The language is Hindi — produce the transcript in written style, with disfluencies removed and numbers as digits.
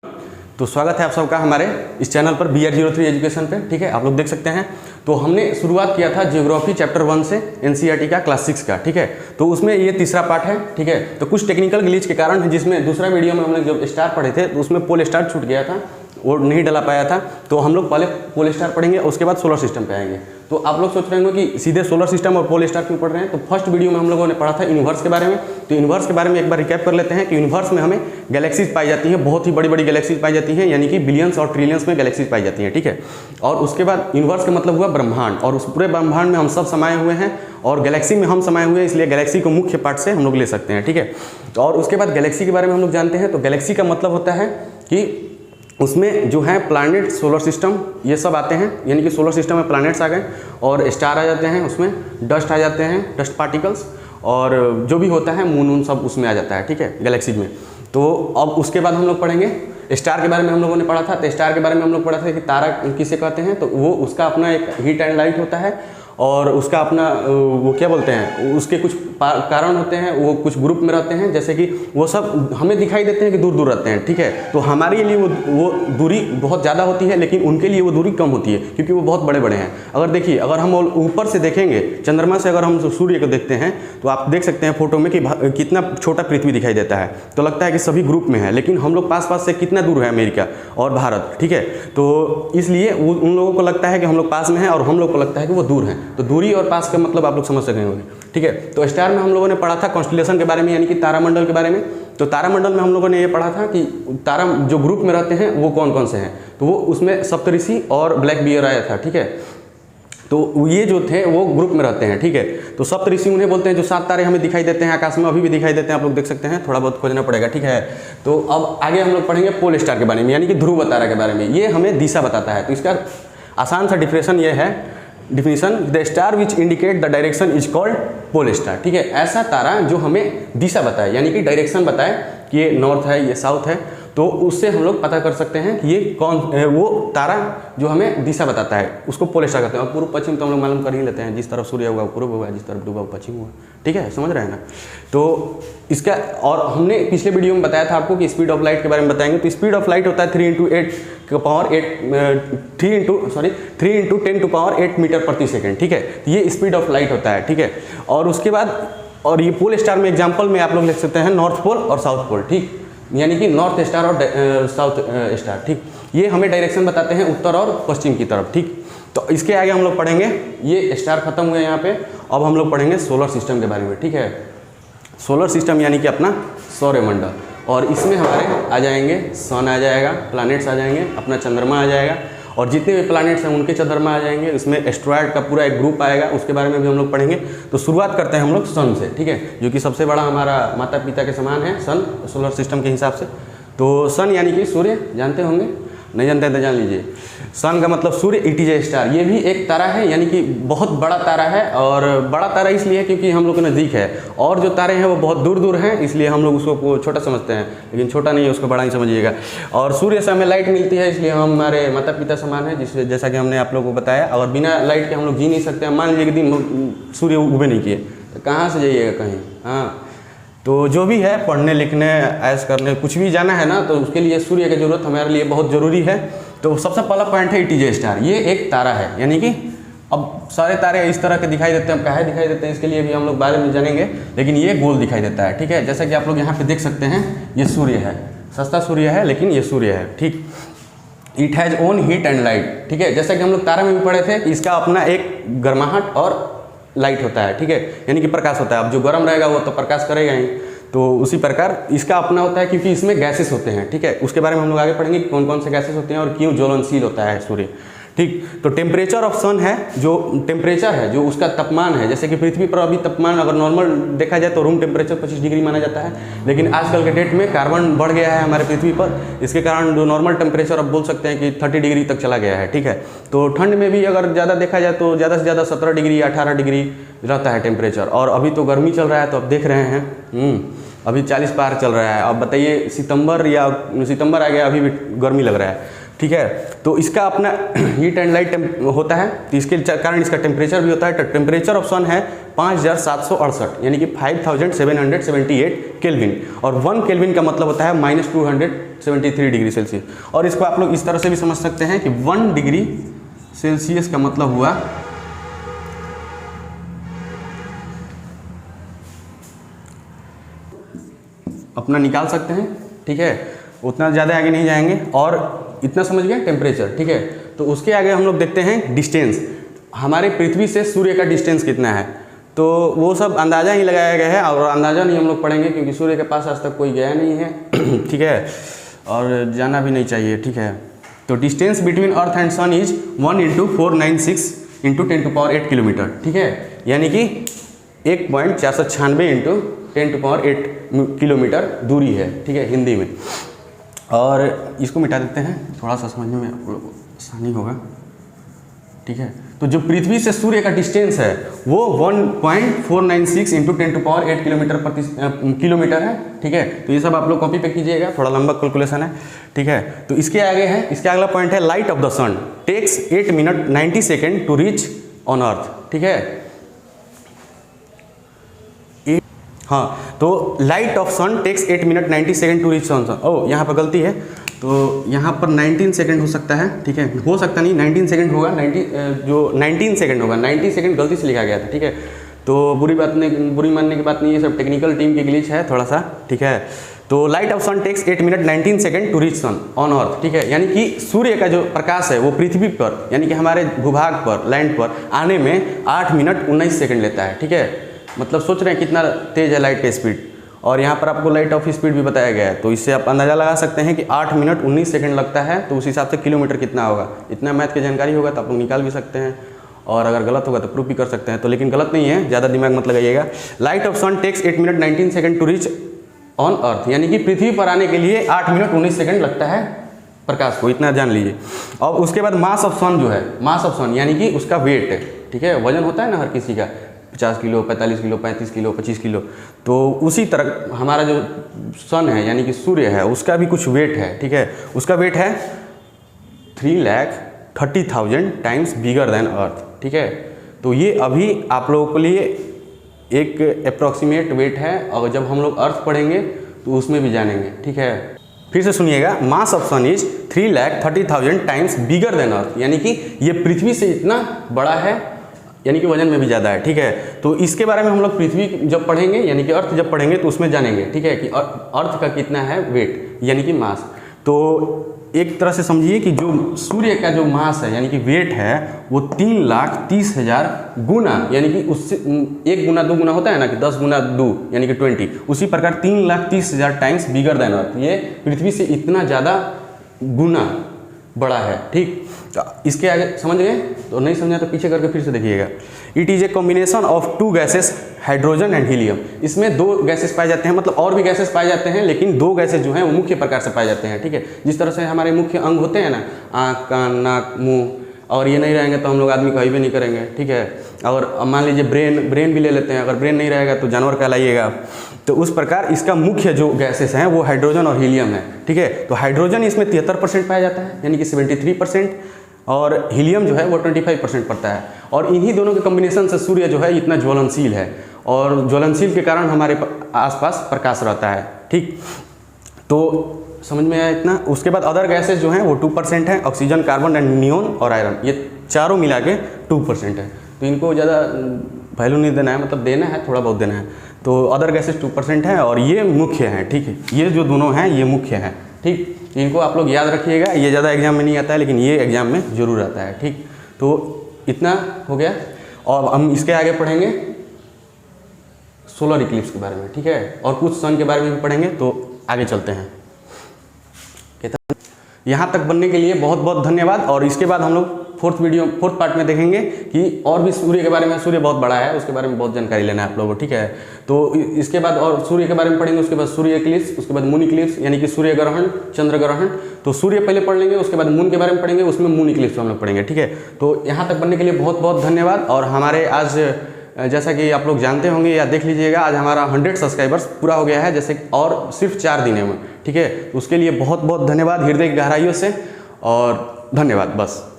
तो स्वागत है आप सबका हमारे इस चैनल पर BR03 एजुकेशन पे। ठीक है, आप लोग देख सकते हैं। तो हमने शुरुआत किया था ज्योग्राफी चैप्टर 1 से NCERT का क्लास 6 का। ठीक है, तो उसमें ये तीसरा पार्ट है। ठीक है, तो कुछ टेक्निकल ग्लिच के कारण जिसमें दूसरा वीडियो में हमने जब स्टार पढ़े थे तो उसमें पोल स्टार छूट गया था, वो नहीं डला पाया था। तो हम लोग पहले पोल स्टार पढ़ेंगे, उसके बाद सोलर सिस्टम पे आएंगे। तो आप लोग सोच रहे होंगे कि सीधे सोलर सिस्टम और पोल स्टार क्यों पढ़ रहे हैं। तो फर्स्ट वीडियो में हम लोगों ने पढ़ा था यूनिवर्स के बारे में। तो यूनिवर्स के बारे में एक बार रिकैप कर लेते हैं कि यूनिवर्स में हमें गैलेक्सीज पाई जाती हैं, बहुत ही बड़ी बड़ी गैलेक्सीज पाई जाती हैं, यानी कि बिलियंस और ट्रिलियंस में गैलेक्सीज पाई जाती हैं। ठीक है, और उसके बाद यूनिवर्स का मतलब हुआ ब्रह्मांड, और उस पूरे ब्रह्मांड में हम सब समाये हुए हैं और गैलेक्सी में हम समाये हुए हैं, इसलिए गैलेक्सी को मुख्य पार्ट से हम लोग ले सकते हैं। ठीक है, और उसके बाद गैलेक्सी के बारे में हम लोग जानते हैं। तो गैलेक्सी का मतलब होता है कि उसमें जो है प्लैनेट, सोलर सिस्टम, ये सब आते हैं, यानी कि सोलर सिस्टम में प्लैनेट्स आ गए और स्टार आ जाते हैं, उसमें डस्ट आ जाते हैं, डस्ट पार्टिकल्स, और जो भी होता है मून उन सब उसमें आ जाता है। ठीक है, गैलेक्सी में। तो अब उसके बाद हम लोग पढ़ेंगे स्टार के बारे में। हम लोगों ने पढ़ा था, तो स्टार के बारे में हम लोग पढ़ा था कि तारा किसे कहते हैं। तो वो उसका अपना एक हीट एंड लाइट होता है और उसका अपना वो क्या बोलते हैं, उसके कुछ कारण होते हैं, वो कुछ ग्रुप में रहते हैं, जैसे कि वो सब हमें दिखाई देते हैं कि दूर दूर रहते हैं। ठीक है, तो हमारे लिए वो दूरी बहुत ज़्यादा होती है, लेकिन उनके लिए वो दूरी कम होती है क्योंकि वो बहुत बड़े बड़े हैं। अगर देखिए, अगर हम ऊपर से देखेंगे, चंद्रमा से अगर हम सूर्य को देखते हैं तो आप देख सकते हैं फोटो में कि कितना छोटा पृथ्वी दिखाई देता है। तो लगता है कि सभी ग्रुप में है, लेकिन हम लोग पास पास से कितना दूर है अमेरिका और भारत। ठीक है, तो इसलिए उन लोगों को लगता है कि हम लोग पास में हैं और हम लोग को लगता है कि वो दूर हैं। तो दूरी और पास का मतलब आप लोग समझ सकेंगे होंगे। ठीक है, तो स्टार में हम लोगों ने पढ़ा था कॉन्स्टेलेशन के बारे में, यानी कि तारामंडल के बारे में। तो तारामंडल में हम लोगों ने ये पढ़ा था कि तारा जो ग्रुप में रहते हैं वो कौन कौन से हैं। तो वो उसमें सप्तऋषि और ब्लैक बियर आया था। ठीक है, तो ये जो थे वो ग्रुप में रहते हैं। ठीक है, तो सप्तऋषि उन्हें बोलते हैं जो 7 तारे हमें दिखाई देते हैं आकाश में, अभी भी दिखाई देते हैं, आप लोग देख सकते हैं, थोड़ा बहुत खोजना पड़ेगा। ठीक है, तो अब आगे हम लोग पढ़ेंगे पोल स्टार के बारे में, यानी कि ध्रुव तारा के बारे में। ये हमें दिशा बताता है। तो इसका आसान सा डिफिनेशन ये है, the star which indicate the direction is called pole star. ठीक है, ऐसा तारा जो हमें दिशा बताए, यानी कि डायरेक्शन बताए कि ये नॉर्थ है, ये साउथ है, तो उससे हम लोग पता कर सकते हैं कि ये कौन वो तारा जो हमें दिशा बताता है उसको पोल स्टार कहते हैं। और पूर्व पश्चिम तो हम लोग मालूम कर ही लेते हैं, जिस तरफ सूर्य होगा पूर्व होगा, जिस तरफ डूबा पश्चिम होगा। ठीक है, समझ रहे हैं ना। तो इसका, और हमने पिछले वीडियो में बताया था आपको कि स्पीड ऑफ लाइट के बारे में बताएंगे। तो स्पीड ऑफ लाइट होता है 3 × 10 to power 8 मीटर प्रति सेकेंड। ठीक है, ये स्पीड ऑफ लाइट होता है। ठीक है, और उसके बाद, और ये पोल स्टार में एग्जाम्पल में आप लोग लिख सकते हैं नॉर्थ पोल और साउथ पोल। ठीक, यानी कि नॉर्थ स्टार और साउथ स्टार। ठीक, ये हमें डायरेक्शन बताते हैं उत्तर और पश्चिम की तरफ। ठीक, तो इसके आगे हम लोग पढ़ेंगे, ये स्टार खत्म हुए यहाँ पे। अब हम लोग पढ़ेंगे सोलर सिस्टम के बारे में। ठीक है, सोलर सिस्टम यानी कि अपना सौरमंडल, और इसमें हमारे आ जाएंगे सन आ जाएगा, प्लैनेट्स आ जाएंगे, अपना चंद्रमा आ जाएगा, और जितने भी प्लैनेट्स हैं उनके चंद्रमा आ जाएंगे। इसमें एस्ट्रॉयड का पूरा एक ग्रुप आएगा, उसके बारे में भी हम लोग पढ़ेंगे। तो शुरुआत करते हैं हम लोग सन से। ठीक है, जो कि सबसे बड़ा हमारा माता पिता के समान है सन, सोलर सिस्टम के हिसाब से। तो सन यानी कि सूर्य, जानते होंगे, नहीं जानते हैं तो जान लीजिए। सन का मतलब सूर्य, इट इज ए स्टार। ये भी एक तारा है, यानी कि बहुत बड़ा तारा है। और बड़ा तारा इसलिए क्योंकि हम लोग के नज़दीक है, और जो तारे हैं वो बहुत दूर दूर हैं, इसलिए हम लोग उसको छोटा समझते हैं, लेकिन छोटा नहीं है, उसको बड़ा ही समझिएगा। और सूर्य से हमें लाइट मिलती है, इसलिए हम हमारे माता पिता समान है, जिससे जैसा कि हमने आप लोगों को बताया। और बिना लाइट के हम लोग जी नहीं सकते हैं। मान लीजिए कि दिन सूर्य उगवे नहीं किए तो कहाँ से जाइएगा कहीं। हाँ, तो जो भी है, पढ़ने लिखने ऐश करने कुछ भी जाना है ना, तो उसके लिए सूर्य की जरूरत हमारे लिए बहुत ज़रूरी है। तो सबसे पहला पॉइंट है इट इज ए स्टार। ये एक तारा है, यानी कि अब सारे तारे इस तरह के दिखाई देते हैं, काहे दिखाई देते हैं इसके लिए भी हम लोग बारे में जानेंगे, लेकिन ये गोल दिखाई देता है। ठीक है, जैसा कि आप लोग यहाँ पे देख सकते हैं, ये सूर्य है, सस्ता सूर्य है, लेकिन ये सूर्य है। ठीक, it has own heat and light. ठीक है, जैसा कि हम लोग तारा में भी पढ़े थे कि इसका अपना एक गर्माहट और लाइट होता है। ठीक है, यानी कि प्रकाश होता है। अब जो गर्म रहेगा वो तो प्रकाश करेगा ही, तो उसी प्रकार इसका अपना होता है, क्योंकि इसमें गैसेस होते हैं। ठीक है, उसके बारे में हम लोग आगे पढ़ेंगे कि कौन कौन से गैसेस होते हैं और क्यों ज्वलनशील होता है सूर्य। ठीक, तो टेम्परेचर ऑफ सन है, जो टेम्परेचर है, जो उसका तापमान है। जैसे कि पृथ्वी पर अभी तापमान अगर नॉर्मल देखा जाए तो रूम टेम्परेचर 25 डिग्री माना जाता है, लेकिन आजकल के डेट में कार्बन बढ़ गया है हमारे पृथ्वी पर, इसके कारण जो नॉर्मल टेम्परेचर अब बोल सकते हैं कि 30 डिग्री तक चला गया है। ठीक है, तो ठंड में भी अगर ज़्यादा देखा जाए तो ज़्यादा से ज़्यादा 17 डिग्री 18 डिग्री रहता है टेम्परेचर। और अभी तो गर्मी चल रहा है, तो अब देख रहे हैं अभी 40 पार चल रहा है। अब बताइए सितंबर आ गया, अभी भी गर्मी लग रहा है। ठीक है। तो इसका अपना हीट एंड लाइट होता है, तो इसके कारण इसका टेम्परेचर भी होता है। तो टेम्परेचर ऑफ सन है 5768 यानी कि 5778 केल्विन, और 1 केल्विन का मतलब होता है -273 डिग्री सेल्सियस। और इसको आप लोग इस तरह से भी समझ सकते हैं कि 1 डिग्री सेल्सियस का मतलब हुआ अपना निकाल सकते हैं, ठीक है। उतना ज़्यादा आगे नहीं जाएंगे, और इतना समझ गए टेम्परेचर, ठीक है। तो उसके आगे हम लोग देखते हैं डिस्टेंस, हमारे पृथ्वी से सूर्य का डिस्टेंस कितना है। तो वो सब अंदाज़ा ही लगाया गया है, और अंदाज़ा नहीं हम लोग पढ़ेंगे क्योंकि सूर्य के पास आज तक कोई गया नहीं है, ठीक है, और जाना भी नहीं चाहिए, ठीक है। तो distance between earth and sun is 1 × 496 × 10⁸ kilometre, ठीक है, यानी कि 1.496 × 10⁸ किलोमीटर दूरी है, ठीक है, हिंदी में। और इसको मिटा देते हैं, थोड़ा सा समझने में आप लोगों को आसानी होगा, ठीक है। तो जो पृथ्वी से सूर्य का डिस्टेंस है वो 1.496 × 10⁸ किलोमीटर है, ठीक है। तो ये सब आप लोग कॉपी पे कीजिएगा, थोड़ा लंबा कैलकुलेशन है, ठीक है। तो इसके आगे है, इसके अगला पॉइंट है light of the sun takes 8 minute 90 second to reach on earth, ठीक है। हाँ, तो light of sun takes 8 minute 90 second to reach on sun. Oh, यहाँ पर गलती है, तो यहाँ पर 19 सेकेंड हो सकता है, ठीक है, हो सकता नहीं, 19 सेकेंड होगा, 19 सेकेंड होगा, 90 सेकेंड गलती से लिखा गया था, ठीक है। तो बुरी मानने की बात नहीं है, सब टेक्निकल टीम की ग्लिच है थोड़ा सा, ठीक है। तो light of sun takes 8 minute 19 second to reach sun on earth, ठीक है, यानी कि सूर्य का जो प्रकाश है वो पृथ्वी पर यानी कि हमारे भूभाग पर, लैंड पर आने में 8 मिनट 19 सेकेंड लेता है, ठीक है। मतलब सोच रहे हैं कितना तेज है लाइट का स्पीड, और यहाँ पर आपको लाइट ऑफ स्पीड भी बताया गया है, तो इससे आप अंदाज़ा लगा सकते हैं कि 8 मिनट 19 सेकंड लगता है, तो उस हिसाब से किलोमीटर कितना होगा। इतना मैथ की जानकारी होगा तो आप लोग निकाल भी सकते हैं, और अगर गलत होगा तो प्रूफ भी कर सकते हैं, तो लेकिन गलत नहीं है, ज़्यादा दिमाग मत लगाइएगा। Light of sun takes 8 minute 19 second to reach on earth, यानी कि पृथ्वी पर आने के लिए 8 मिनट 19 सेकंड लगता है प्रकाश को, इतना जान लीजिए। और उसके बाद मास ऑफ सन जो है, मास ऑफ सन यानी कि उसका वेट है, ठीक है, वजन होता है ना हर किसी का, 50 किलो, 45 किलो, 35 किलो, 25 किलो, तो उसी तरह हमारा जो सन है यानी कि सूर्य है उसका भी कुछ वेट है, ठीक है। उसका वेट है 3,30,000 टाइम्स बिगर देन अर्थ, ठीक है। तो ये अभी आप लोगों के लिए एक अप्रॉक्सीमेट वेट है, और जब हम लोग अर्थ पढ़ेंगे तो उसमें भी जानेंगे, ठीक है। फिर से सुनिएगा, mass of sun is 3,30,000 times bigger than earth, यानी कि ये पृथ्वी से इतना बड़ा है, यानी कि वजन में भी ज़्यादा है, ठीक है। तो इसके बारे में हम लोग पृथ्वी जब पढ़ेंगे यानी कि अर्थ जब पढ़ेंगे तो उसमें जानेंगे, ठीक है, कि अर्थ का कितना है वेट यानी कि मास। तो एक तरह से समझिए कि जो सूर्य का जो मास है यानी कि वेट है वो 3,30,000 गुना, यानी कि उससे 1 गुना 2 गुना होता है ना कि 10 गुना 2 यानी कि 20, उसी प्रकार 3,30,000 टाइम्स बिगर देन अर्थ, ये पृथ्वी से इतना ज़्यादा गुना बड़ा है, ठीक। तो इसके आगे समझ गए, तो नहीं समझा तो पीछे करके फिर से देखिएगा। It is a combination of 2 gases hydrogen and helium, इसमें 2 गैसेस पाए जाते हैं, मतलब और भी गैसेस पाए जाते हैं, लेकिन 2 गैसेस जो हैं वो मुख्य प्रकार से पाए जाते हैं, ठीक है। जिस तरह से हमारे मुख्य अंग होते हैं ना, आँख, कान, नाक, मुँह, और ये नहीं रहेंगे तो हम लोग आदमी कहीं भी नहीं करेंगे, ठीक है। और मान लीजिए ब्रेन भी ले लेते हैं, अगर ब्रेन नहीं रहेगा तो जानवर कहलाइएगा। तो उस प्रकार इसका मुख्य जो गैसेस हैं वो हाइड्रोजन और हीलियम है, ठीक है। तो हाइड्रोजन इसमें 73% पाया जाता है यानी कि 73%, और हीलियम जो है वो 25% पड़ता है। और इन्हीं दोनों के कॉम्बिनेशन से सूर्य जो है इतना ज्वलनशील है, और ज्वलनशील के कारण हमारे आसपास प्रकाश रहता है, ठीक। तो समझ में आया इतना। उसके बाद अदर गैसेस जो हैं वो 2% हैं, ऑक्सीजन, कार्बन एंड नियोन और आयरन, ये चारों मिला के 2% है। तो इनको ज़्यादा वैल्यू नहीं देना है, मतलब देना है, थोड़ा बहुत देना है। तो अदर गैसेस 2% है, और ये मुख्य हैं, ठीक है। ये जो दोनों हैं ये मुख्य हैं, ठीक। इनको आप लोग याद रखिएगा, ये ज़्यादा एग्जाम में नहीं आता है लेकिन ये एग्जाम में जरूर आता है, ठीक। तो इतना हो गया, और हम इसके आगे पढ़ेंगे सोलर इक्लिप्स के बारे में, ठीक है, और कुछ सन के बारे में भी पढ़ेंगे। तो आगे चलते हैं। यहाँ तक बनने के लिए बहुत बहुत धन्यवाद। और इसके बाद हम लोग फोर्थ पार्ट में देखेंगे कि और भी सूर्य के बारे में, सूर्य बहुत बड़ा है, उसके बारे में बहुत जानकारी लेना है आप लोगों को, ठीक है। तो इसके बाद और सूर्य के बारे में पढ़ेंगे, उसके बाद सूर्य इक्लिप्स, उसके बाद मून इक्लिप्स यानी कि सूर्य ग्रहण, चंद्र ग्रहण। तो सूर्य पहले पढ़ लेंगे, उसके बाद मून के बारे में पढ़ेंगे, उसमें मून इक्लिप्स हम लोग पढ़ेंगे, ठीक है। तो यहाँ तक बनने के लिए बहुत बहुत धन्यवाद। और हमारे आज जैसा कि आप लोग जानते होंगे या देख लीजिएगा, आज हमारा 100 सब्सक्राइबर्स पूरा हो गया है, जैसे और सिर्फ 4 दिन में, ठीक है। उसके लिए बहुत बहुत धन्यवाद हृदय की गहराइयों से। और धन्यवाद बस।